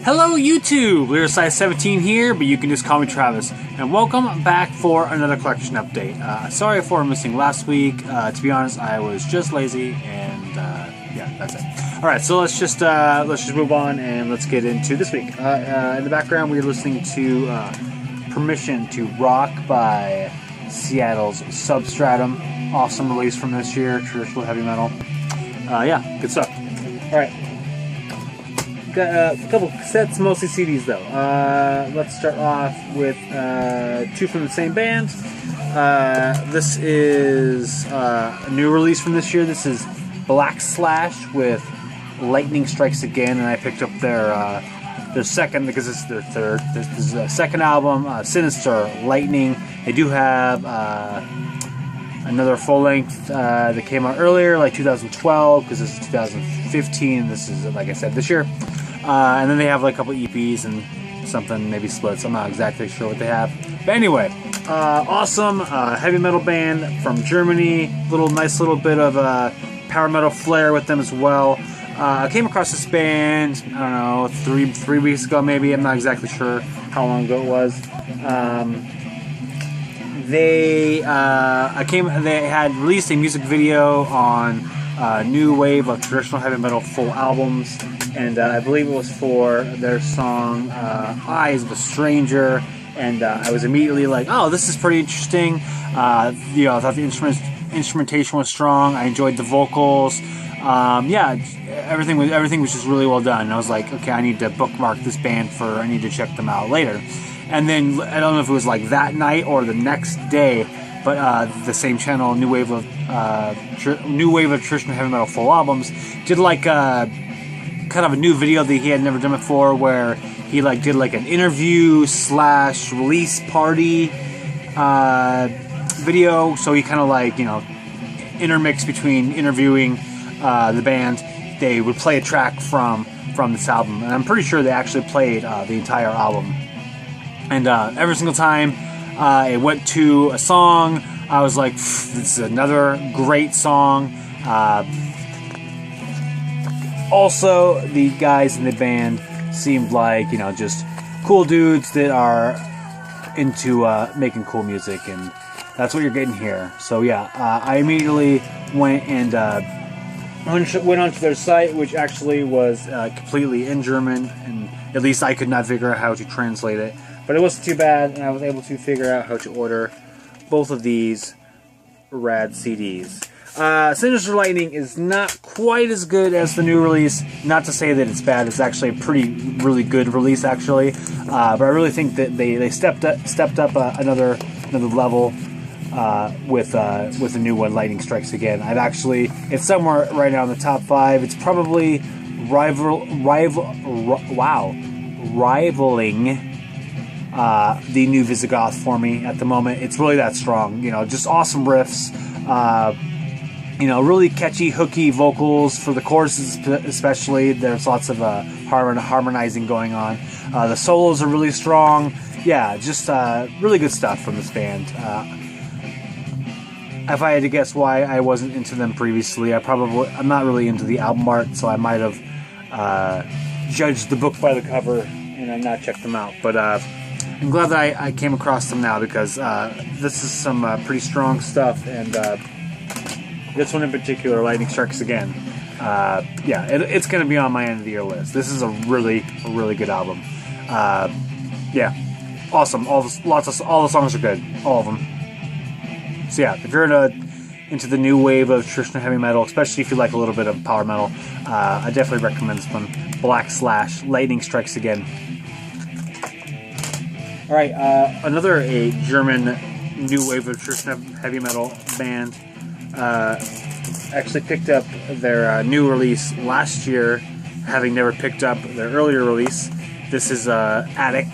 Hello YouTube, Size 17 here, but you can just call me Travis, and welcome back for another collection update. Sorry for missing last week. To be honest, I was just lazy, and yeah, that's it. All right, so let's just move on and let's get into this week. In the background, we're listening to "Permission to Rock" by Seattle's Substratum. Awesome release from this year, traditional heavy metal. Yeah, good stuff. All right. Got a couple sets, mostly CDs though. Let's start off with two from the same band. This is a new release from this year. This is Blackslash with Lightning Strikes Again, and I picked up their second, because it's their third. This is their second album, Sinister, Lightning. They do have another full length that came out earlier, like 2012, because this is 2015. This is, like I said, this year. And then they have like a couple EPs and something, maybe splits. I'm not exactly sure what they have. But anyway, awesome heavy metal band from Germany. Nice little bit of power metal flair with them as well. I came across this band, I don't know, three weeks ago maybe. I'm not exactly sure how long ago it was. They had released a music video on new wave of traditional heavy metal full albums, and I believe it was for their song Eyes of a Stranger, and I was immediately like, oh, this is pretty interesting. I thought the instrumentation was strong. I enjoyed the vocals. Yeah, everything was just really well done, and I was like, okay, I need to bookmark this band I need to check them out later. And then I don't know if it was like that night or the next day, but the same channel, New Wave of traditional heavy metal full albums, did like kind of a new video that he had never done before, where he did like an interview / release party video. So he kind of intermixed between interviewing the band. They would play a track from this album, and I'm pretty sure they actually played the entire album. And every single time it went to a song, I was like, this is another great song. Also, the guys in the band seemed like, just cool dudes that are into making cool music, and that's what you're getting here. So yeah, I immediately went onto their site, which actually was completely in German, and at least I could not figure out how to translate it. But it wasn't too bad, and I was able to figure out how to order both of these rad CDs. Sinister Lightning is not quite as good as the new release. Not to say that it's bad. It's actually a really good release, actually. But I really think that they stepped up another level with the new one, Lightning Strikes Again. It's somewhere right now in the top 5. It's probably rivaling the new Visigoth for me at the moment. It's really that strong. Just awesome riffs. Really catchy, hooky vocals for the choruses, especially. There's lots of harmonizing going on. The solos are really strong. Yeah, just really good stuff from this band. If I had to guess why I wasn't into them previously, I'm not really into the album art, so I might have judged the book by the cover and I've not checked them out. But I'm glad that I came across them now, because this is some pretty strong stuff, and this one in particular, Lightning Strikes Again, yeah, it's going to be on my end of the year list. This is a really good album. Yeah, awesome. All the songs are good, all of them. So yeah, if you're into the new wave of traditional heavy metal, especially if you like a little bit of power metal, I definitely recommend this one. Blackslash, Lightning Strikes Again. All right, another German new wave of traditional heavy metal band. Actually picked up their new release last year, having never picked up their earlier release. This is Attic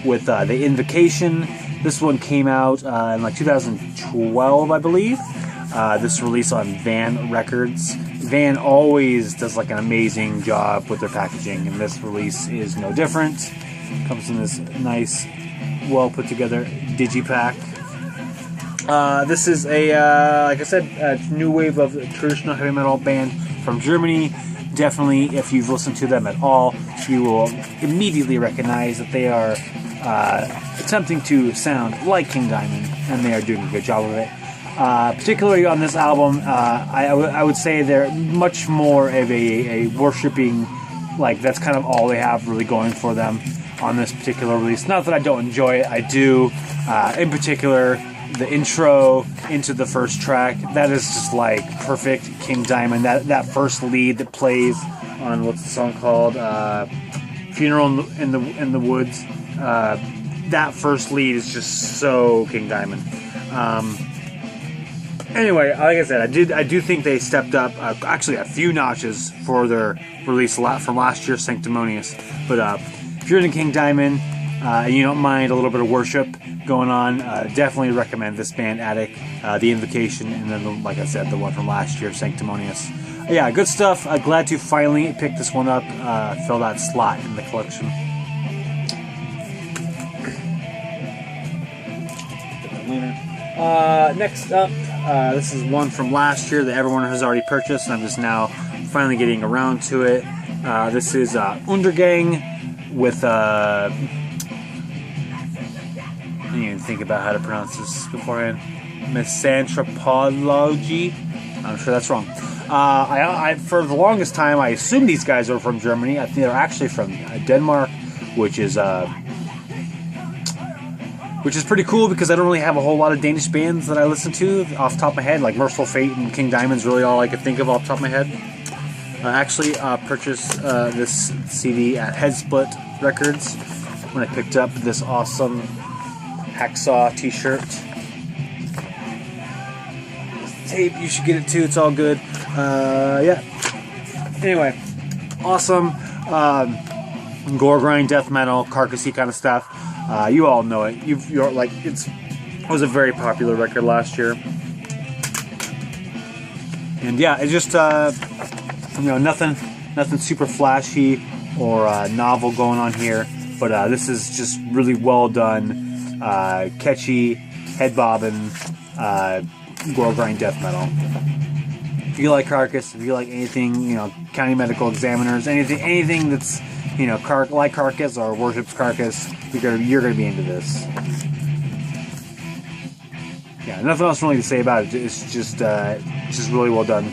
with the Invocation. This one came out in 2012, I believe. This release on Van Records. Van always does an amazing job with their packaging, and this release is no different. Comes in this nice, well put together digipack. This is like I said, a new wave of traditional heavy metal band from Germany. definitely, if you've listened to them at all, you will immediately recognize that they are attempting to sound like King Diamond, and they are doing a good job of it. Particularly on this album, I would say they're much more of a worshipping, like that's kind of all they have really going for them on this particular release. Not that I don't enjoy it, I do. In particular, the intro into the first track, that is just like perfect King Diamond. That first lead that plays on, what's the song called? Funeral in the Woods. That first lead is just so King Diamond. Anyway, like I said, I do think they stepped up actually a few notches for their release from last year's Sanctimonious. But if you're into King Diamond and you don't mind a little bit of worship going on, definitely recommend this band, Attic, the Invocation, and then, like I said, the one from last year, Sanctimonious. Yeah, good stuff. Glad to finally pick this one up, fill that slot in the collection. Next up, this is one from last year that everyone has already purchased, and I'm just now finally getting around to it. This is Undergang with I didn't even think about how to pronounce this beforehand. Misantropologi. I'm sure that's wrong. I for the longest time I assumed these guys were from Germany. I think they're actually from Denmark, which is pretty cool because I don't really have a whole lot of Danish bands that I listen to off the top of my head. Like Merciful Fate and King Diamond's really all I could think of off the top of my head. I actually purchased this CD at Headsplit Records when I picked up this awesome Hacksaw t-shirt. Tape, you should get it too, it's all good. Yeah. Anyway, awesome gore grind, death metal, carcassy kind of stuff. You all know it. You're like, it was a very popular record last year. And yeah, it's just nothing super flashy or novel going on here, but this is just really well done, catchy, head bobbing, gore grind death metal. If you like Carcass, if you like anything, County Medical Examiners, anything that's like Carcass or worships Carcass, you're gonna be into this. Yeah, nothing else really to say about it. It's just really well done.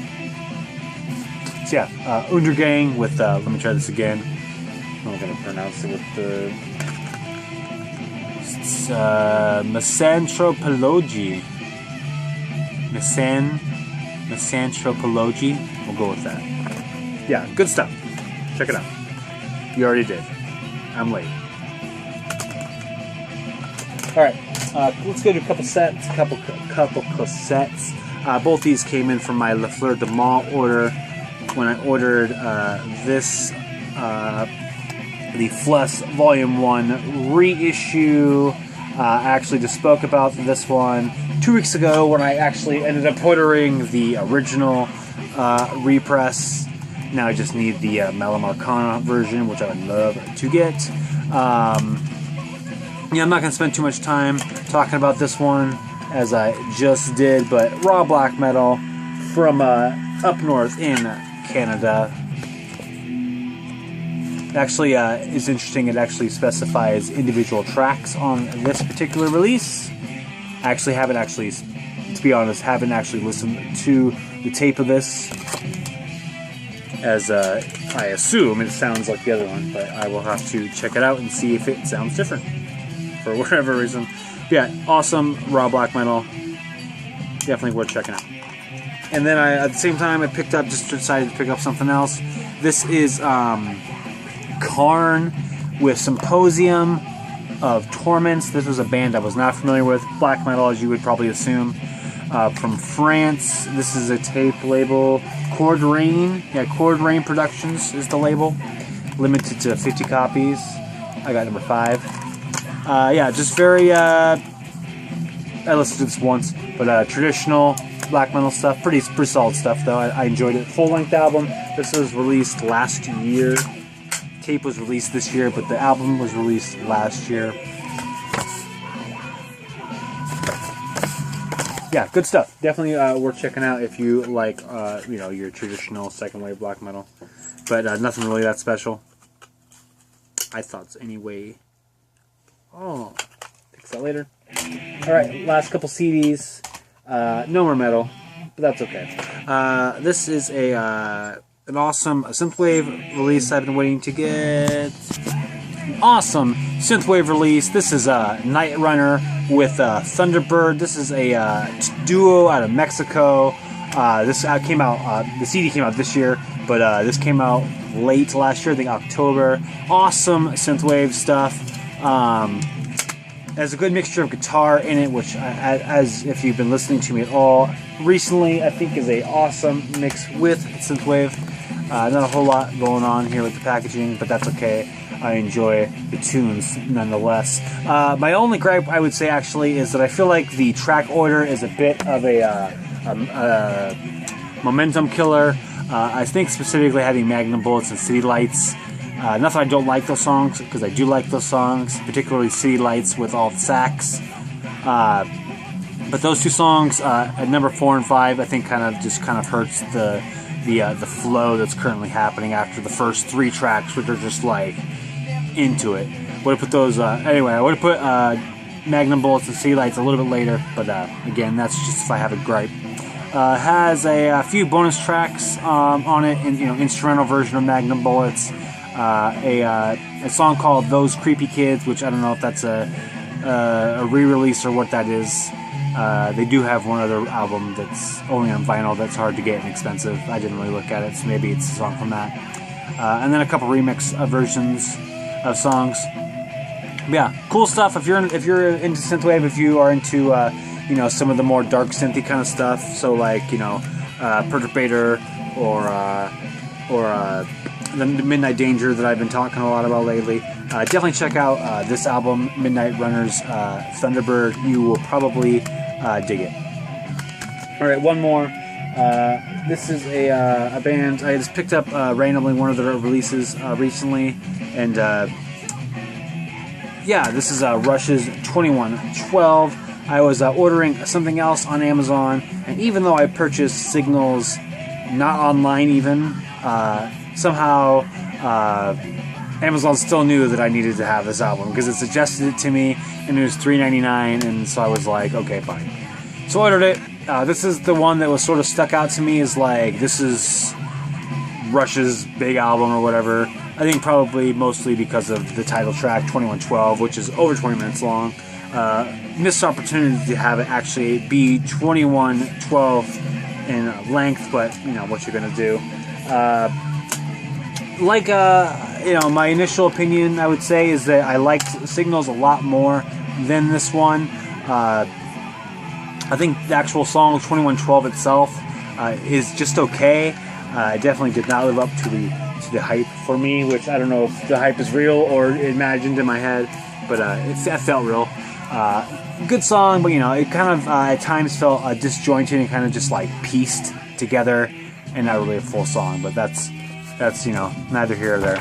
So yeah, Undergang with let me try this again. I'm gonna pronounce it with the Misantropologi. Misantropologi. We'll go with that. Yeah, good stuff. Check it out. You already did. I'm late. Alright, let's go to a couple cassettes. Both these came in from my Le Fleur de Mal order when I ordered this, the Flešš Volume 1 reissue. I actually just spoke about this one 2 weeks ago when I actually ended up ordering the original repress. Now I just need the Melomarcana version, which I would love to get. Yeah, I'm not going to spend too much time talking about this one, as I just did, but raw black metal from up north in Canada. Actually, it's interesting, it actually specifies individual tracks on this particular release. I actually haven't to be honest, listened to the tape of this, as I assume it sounds like the other one, but I will have to check it out and see if it sounds different for whatever reason. But yeah, awesome raw black metal, definitely worth checking out. And then at the same time, I decided to pick up something else. This is Karne with Symposium of Torments. This was a band I was not familiar with. Black metal, as you would probably assume. From France. This is a tape label. Chord Rain. Yeah, Chord Rain Productions is the label. Limited to 50 copies. I got number 5. Yeah, just very... I listened to this once, but traditional black metal stuff. Pretty solid stuff, though. I enjoyed it. Full-length album. This was released last year. Tape was released this year, but the album was released last year. Yeah, good stuff. Definitely worth checking out if you like, your traditional second wave black metal. but nothing really that special. I thought so anyway. Oh, fix that later. Alright, last couple CDs. No more metal, but that's okay. This is an awesome synthwave release I've been waiting to get. Awesome synthwave release. This is Night Runner with Thunderbird. This is a duo out of Mexico. This came out. The CD came out this year, but this came out late last year, I think October. Awesome synthwave stuff. There's a good mixture of guitar in it, which, as if you've been listening to me at all recently, I think is a awesome mix with synthwave. Not a whole lot going on here with the packaging, but that's okay. I enjoy the tunes nonetheless. My only gripe, I would say, actually, is that I feel like the track order is a bit of a momentum killer. I think specifically having Magnum Bullets and City Lights. Not that I don't like those songs, because I do like those songs, particularly City Lights with all the sax. But those two songs at number 4 and 5, I think kind of hurts the flow that's currently happening after the first 3 tracks, which are just like into it. Would have put those anyway. I would have put Magnum Bullets and City Lights a little bit later, but again, that's just if I have a gripe. Has a few bonus tracks on it, instrumental version of Magnum Bullets. A song called Those Creepy Kids, which I don't know if that's a re-release or what that is. They do have one other album that's only on vinyl that's hard to get and expensive. I didn't really look at it, so maybe it's a song from that. And then a couple remix versions of songs. But yeah, cool stuff. If you're into synthwave, if you are into some of the more dark synthy kind of stuff, so like Perturbator or the Midnight Danger that I've been talking a lot about lately. Definitely check out this album, Midnight Runner's Thunderbird. You will probably dig it. Alright, one more. This is a band I just picked up randomly, one of their releases recently, and yeah, this is Rush's 2112. I was ordering something else on Amazon, and even though I purchased Signals not online even, somehow Amazon still knew that I needed to have this album because it suggested it to me, and it was $3.99, and so I was like, okay, fine. So I ordered it. This is the one that was sort of stuck out to me as like, this is Rush's big album or whatever. I think probably mostly because of the title track, 2112, which is over 20 minutes long. Missed opportunity to have it actually be 2112 in length, but what you're gonna do. My initial opinion, I would say, is that I liked Signals a lot more than this one. I think the actual song 2112 itself is just okay. It definitely did not live up to the hype for me, which I don't know if the hype is real or imagined in my head, but it felt real. Good song, but it kind of at times felt disjointed and kind of just like pieced together, and not really a full song. But that's neither here or there.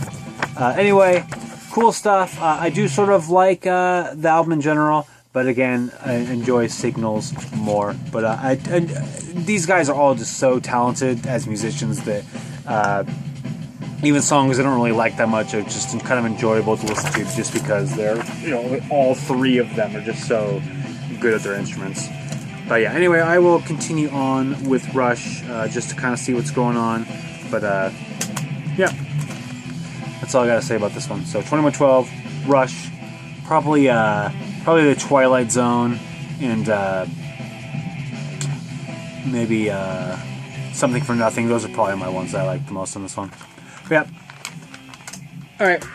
Anyway, cool stuff. I do sort of like the album in general, but again, I enjoy Signals more. But these guys are all just so talented as musicians that even songs I don't really like that much are just kind of enjoyable to listen to, just because they're all 3 of them are just so good at their instruments. But yeah, anyway, I will continue on with Rush just to kind of see what's going on. But yeah, that's all I gotta say about this one. So 2112, Rush, probably the Twilight Zone, and maybe Something for Nothing. Those are probably my ones that I like the most on this one. But yeah. Alright,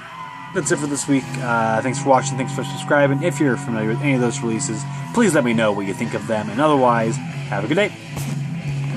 that's it for this week. Thanks for watching, thanks for subscribing. If you're familiar with any of those releases, please let me know what you think of them, and otherwise, have a good day.